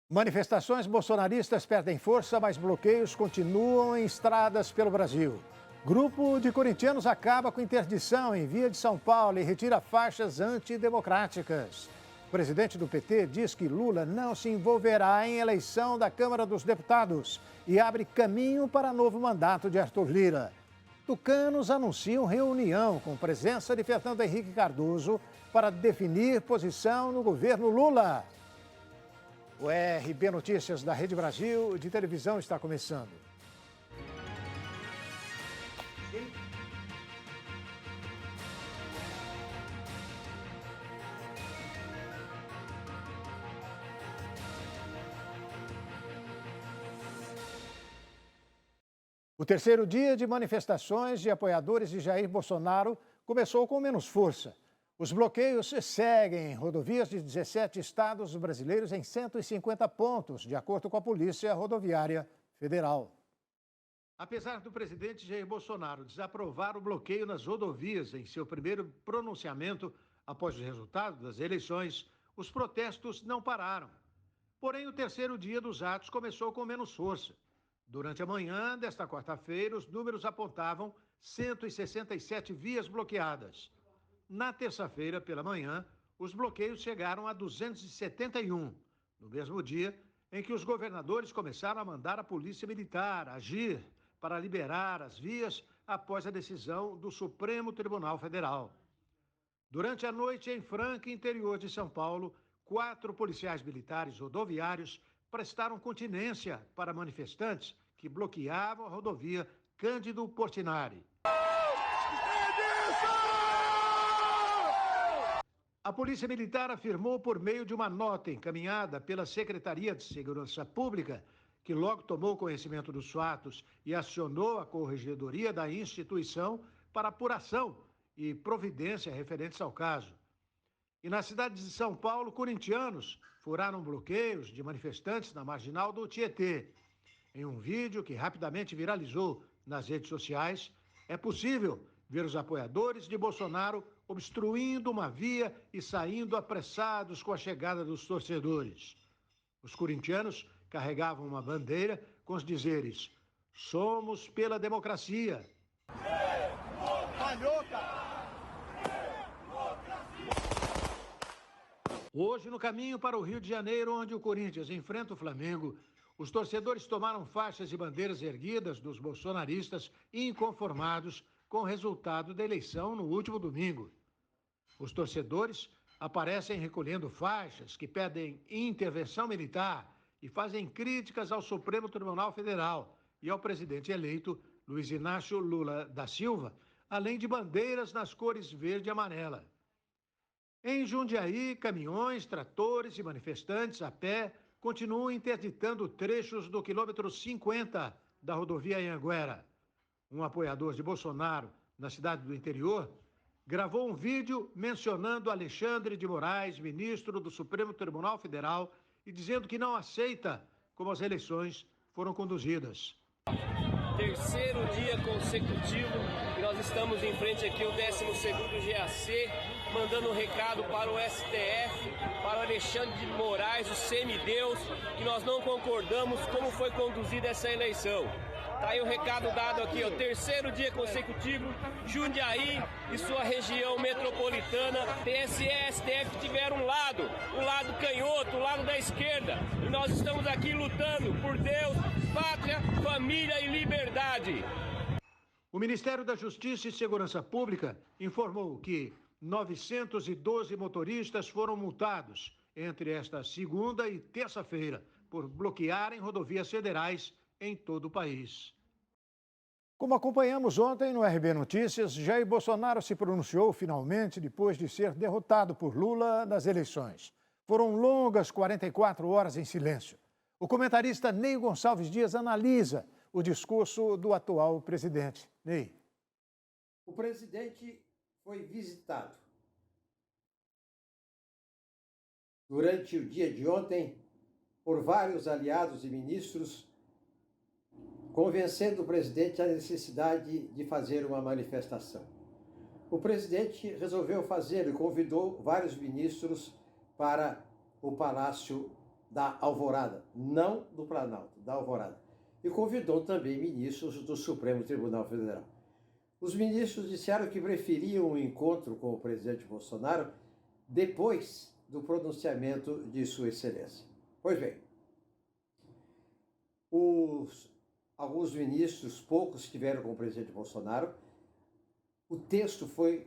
Manifestações bolsonaristas perdem força, mas bloqueios continuam em estradas pelo Brasil. Grupo de corintianos acaba com interdição em via de São Paulo e retira faixas antidemocráticas. O presidente do PT diz que Lula não se envolverá em eleição da Câmara dos Deputados e abre caminho para novo mandato de Arthur Lira. Tucanos anunciam reunião com presença de Fernando Henrique Cardoso para definir posição no governo Lula. O RB Notícias da Rede Brasil de televisão está começando. O terceiro dia de manifestações de apoiadores de Jair Bolsonaro começou com menos força. Os bloqueios seguem em rodovias de 17 estados brasileiros em 150 pontos, de acordo com a Polícia Rodoviária Federal. Apesar do presidente Jair Bolsonaro desaprovar o bloqueio nas rodovias em seu primeiro pronunciamento após os resultados das eleições, os protestos não pararam. Porém, o terceiro dia dos atos começou com menos força. Durante a manhã desta quarta-feira, os números apontavam 167 vias bloqueadas. Na terça-feira, pela manhã, os bloqueios chegaram a 271, no mesmo dia em que os governadores começaram a mandar a Polícia Militar agir para liberar as vias após a decisão do Supremo Tribunal Federal. Durante a noite, em Franca, interior de São Paulo, 4 policiais militares rodoviários prestaram continência para manifestantes que bloqueavam a rodovia Cândido Portinari. A Polícia Militar afirmou por meio de uma nota encaminhada pela Secretaria de Segurança Pública, que logo tomou conhecimento dos fatos e acionou a Corregedoria da instituição para apuração e providência referentes ao caso. E na cidade de São Paulo, corintianos furaram bloqueios de manifestantes na marginal do Tietê. Em um vídeo que rapidamente viralizou nas redes sociais, é possível ver os apoiadores de Bolsonaro obstruindo uma via e saindo apressados com a chegada dos torcedores. Os corintianos carregavam uma bandeira com os dizeres: "Somos pela democracia". Hoje, no caminho para o Rio de Janeiro, onde o Corinthians enfrenta o Flamengo, os torcedores tomaram faixas e bandeiras erguidas dos bolsonaristas inconformados com o resultado da eleição no último domingo. Os torcedores aparecem recolhendo faixas que pedem intervenção militar e fazem críticas ao Supremo Tribunal Federal e ao presidente eleito Luiz Inácio Lula da Silva, além de bandeiras nas cores verde e amarela. Em Jundiaí, caminhões, tratores e manifestantes a pé continuam interditando trechos do quilômetro 50 da rodovia Anhanguera. Um apoiador de Bolsonaro na cidade do interior gravou um vídeo mencionando Alexandre de Moraes, ministro do Supremo Tribunal Federal, e dizendo que não aceita como as eleições foram conduzidas. Terceiro dia consecutivo e nós estamos em frente aqui ao 12º GAC, mandando um recado para o STF, para o Alexandre de Moraes, o semideus, que nós não concordamos como foi conduzida essa eleição. Tá aí o recado dado aqui, ó, terceiro dia consecutivo, Jundiaí e sua região metropolitana, TSE e STF tiveram o lado canhoto, o lado da esquerda, e nós estamos aqui lutando por Deus, pátria, família e liberdade. O Ministério da Justiça e Segurança Pública informou que 912 motoristas foram multados entre esta segunda e terça-feira por bloquearem rodovias federais em todo o país. Como acompanhamos ontem no RB Notícias, Jair Bolsonaro se pronunciou finalmente depois de ser derrotado por Lula nas eleições. Foram longas 44 horas em silêncio. O comentarista Ney Gonçalves Dias analisa o discurso do atual presidente. Ney. O presidente foi visitado durante o dia de ontem por vários aliados e ministros, convencendo o presidente a necessidade de fazer uma manifestação. O presidente resolveu fazer e convidou vários ministros para o Palácio da Alvorada, não do Planalto, da Alvorada. E convidou também ministros do Supremo Tribunal Federal. Os ministros disseram que preferiam um encontro com o presidente Bolsonaro depois do pronunciamento de Sua Excelência. Pois bem, alguns ministros, poucos estiveram com o presidente Bolsonaro. O texto foi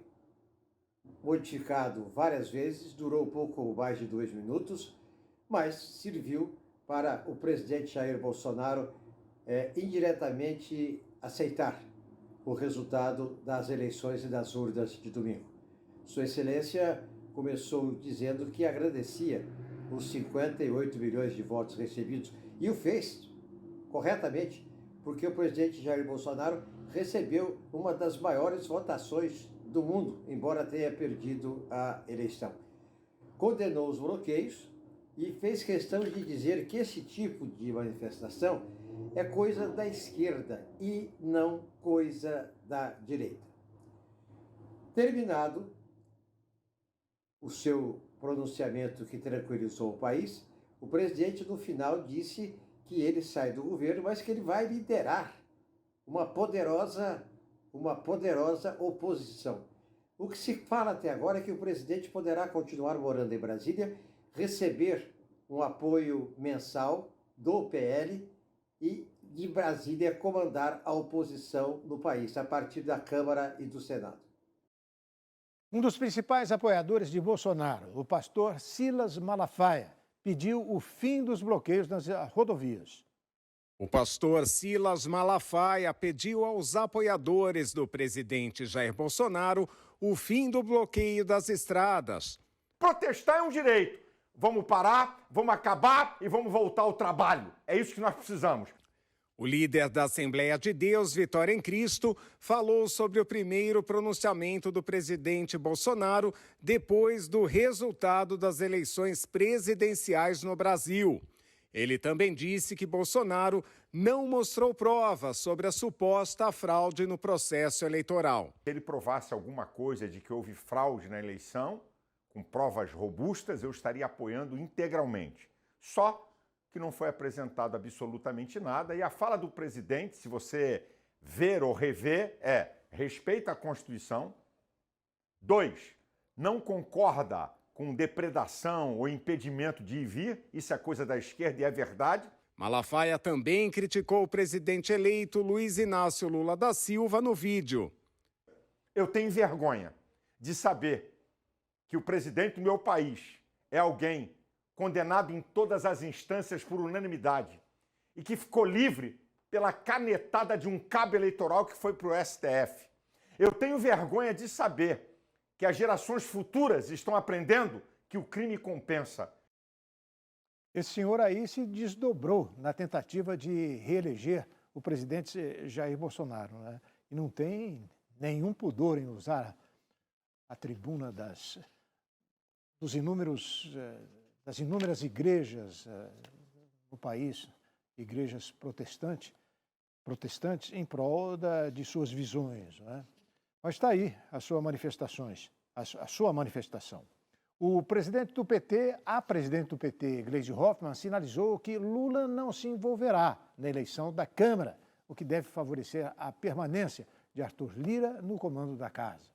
modificado várias vezes, durou pouco mais de 2 minutos, mas serviu para o presidente Jair Bolsonaro indiretamente aceitar o resultado das eleições e das urnas de domingo. Sua Excelência começou dizendo que agradecia os 58 milhões de votos recebidos e o fez corretamente, porque o presidente Jair Bolsonaro recebeu uma das maiores votações do mundo, embora tenha perdido a eleição. Condenou os bloqueios e fez questão de dizer que esse tipo de manifestação é coisa da esquerda e não coisa da direita. Terminado o seu pronunciamento que tranquilizou o país, o presidente no final disse que ele sai do governo, mas que ele vai liderar uma poderosa oposição. O que se fala até agora é que o presidente poderá continuar morando em Brasília, receber um apoio mensal do PL e de Brasília comandar a oposição no país, a partir da Câmara e do Senado. Um dos principais apoiadores de Bolsonaro, o pastor Silas Malafaia, pediu o fim dos bloqueios nas rodovias. O pastor Silas Malafaia pediu aos apoiadores do presidente Jair Bolsonaro o fim do bloqueio das estradas. Protestar é um direito. Vamos parar, vamos acabar e vamos voltar ao trabalho. É isso que nós precisamos. O líder da Assembleia de Deus, Vitória em Cristo, falou sobre o primeiro pronunciamento do presidente Bolsonaro depois do resultado das eleições presidenciais no Brasil. Ele também disse que Bolsonaro não mostrou provas sobre a suposta fraude no processo eleitoral. Se ele provasse alguma coisa de que houve fraude na eleição, com provas robustas, eu estaria apoiando integralmente. Só que não foi apresentado absolutamente nada. E a fala do presidente, se você ver ou rever, respeita a Constituição. 2, não concorda com depredação ou impedimento de ir e vir. Isso é coisa da esquerda e é verdade. Malafaia também criticou o presidente eleito Luiz Inácio Lula da Silva no vídeo. Eu tenho vergonha de saber que o presidente do meu país é alguém condenado em todas as instâncias por unanimidade e que ficou livre pela canetada de um cabo eleitoral que foi para o STF. Eu tenho vergonha de saber que as gerações futuras estão aprendendo que o crime compensa. Esse senhor aí se desdobrou na tentativa de reeleger o presidente Jair Bolsonaro, né? E não tem nenhum pudor em usar a tribuna das inúmeras igrejas no país, igrejas protestantes em prol de suas visões, né? Mas está aí a sua manifestação. A presidente do PT, Gleisi Hoffmann, sinalizou que Lula não se envolverá na eleição da Câmara, o que deve favorecer a permanência de Arthur Lira no comando da casa.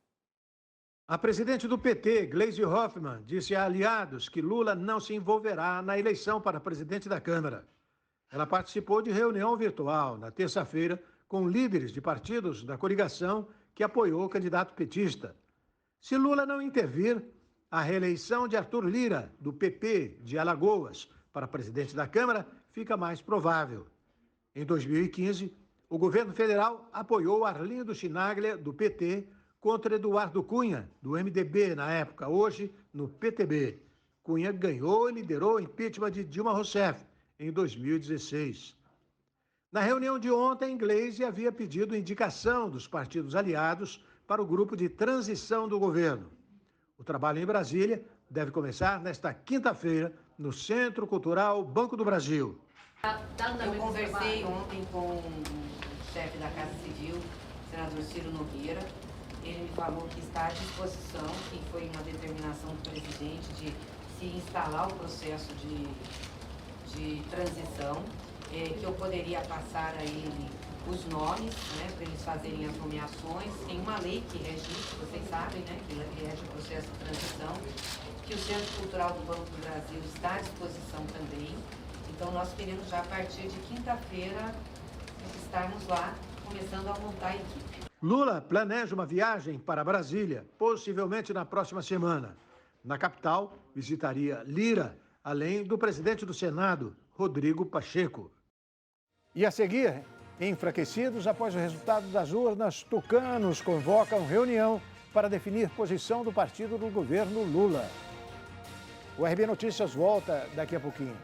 A presidente do PT, Gleisi Hoffmann, disse a aliados que Lula não se envolverá na eleição para presidente da Câmara. Ela participou de reunião virtual na terça-feira com líderes de partidos da coligação que apoiou o candidato petista. Se Lula não intervir, a reeleição de Arthur Lira, do PP de Alagoas, para presidente da Câmara fica mais provável. Em 2015, o governo federal apoiou Arlindo Chinaglia, do PT, contra Eduardo Cunha, do MDB na época, hoje no PTB. Cunha ganhou e liderou o impeachment de Dilma Rousseff em 2016. Na reunião de ontem, Gleisi havia pedido indicação dos partidos aliados para o grupo de transição do governo. O trabalho em Brasília deve começar nesta quinta-feira, no Centro Cultural Banco do Brasil. Eu conversei ontem com o chefe da Casa Civil, o senador Ciro Nogueira. Ele me falou que está à disposição, que foi uma determinação do presidente de se instalar o processo de de transição, que eu poderia passar a ele os nomes, né, para eles fazerem as nomeações. Tem uma lei que rege isso, vocês sabem, né, que rege o processo de transição, que o Centro Cultural do Banco do Brasil está à disposição também. Então, nós queremos já, a partir de quinta-feira, estarmos lá, começando a montar a equipe. Lula planeja uma viagem para Brasília, possivelmente na próxima semana. Na capital, visitaria Lira, além do presidente do Senado, Rodrigo Pacheco. E a seguir, enfraquecidos após o resultado das urnas, tucanos convocam reunião para definir posição do partido do governo Lula. O RB Notícias volta daqui a pouquinho.